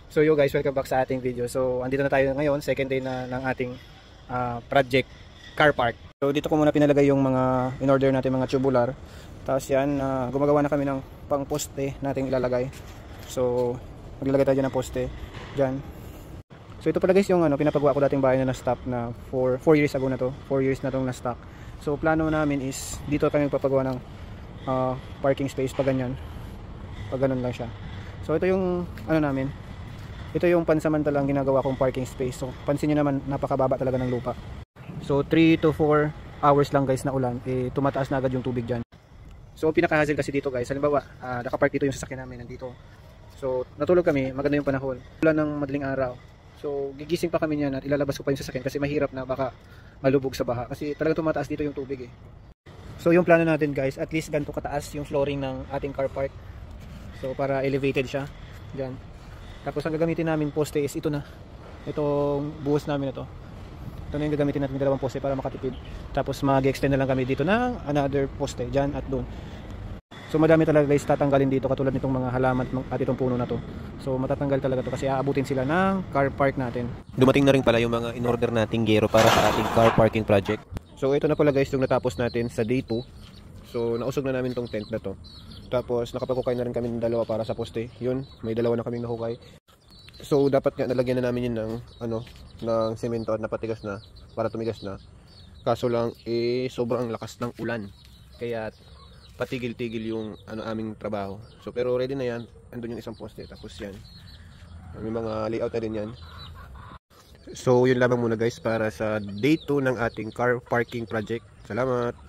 So yo guys, welcome back sa ating video. So andito na tayo ngayon, second day na ng ating project car park. So dito ko muna pinalagay yung mga in-order natin mga tubular. Tapos yan, gumagawa na kami ng pang poste nating ilalagay. So maglalagay tayo dyan ng poste dyan. So ito pala guys yung pinapagawa ko dating bahay na na-stop na 4 years ago na to. 4 years na tong na-stock. So plano namin is dito kami magpapagawa ng parking space pag ganyan. Pag ganun lang siya. So ito yung namin. Ito yung pansamantalang ginagawa kong parking space. So pansin nyo naman, napakababa talaga ng lupa. So 3 to 4 hours lang guys na ulan, tumataas na agad yung tubig dyan. So pinaka-hassle kasi dito guys, halimbawa nakapark dito yung sasakyan namin nandito. So natulog kami, maganda yung panahon, ulan ng madaling araw. So gigising pa kami niyan at ilalabas ko pa yung sasakyan kasi mahirap na baka malubog sa baha. Kasi talagang tumataas dito yung tubig eh. So yung plano natin guys, at least ganito kataas yung flooring ng ating car park. So para elevated siya dyan. Tapos ang gagamitin namin poste is ito na. Itong buhos namin ito. Ito na yung gagamitin natin, dalawang poste para makatipid. Tapos mag-extend na lang kami dito ng another poste dyan at doon. So madami talaga guys tatanggalin dito katulad nitong mga halaman at itong puno na to. So matatanggal talaga to kasi aabutin sila ng car park natin. Dumating na rin pala yung mga in-order nating gero para sa ating car parking project. So ito na pala guys yung natapos natin sa day 2. So nausog na namin tong tent na to. Tapos nakapagkukay na rin kami ng dalawa para sa poste. Yun, may dalawa na kaming nahukay. So dapat nga nalagyan na namin yun ng ng semento at napatigas na para tumigas na. Kaso lang sobrang lakas ng ulan. Kaya patigil-tigil yung aming trabaho. So pero ready na yan. Andun yung isang poste. Tapos yan. May mga layout na din yan. So yun lamang muna guys para sa day 2 ng ating car parking project. Salamat!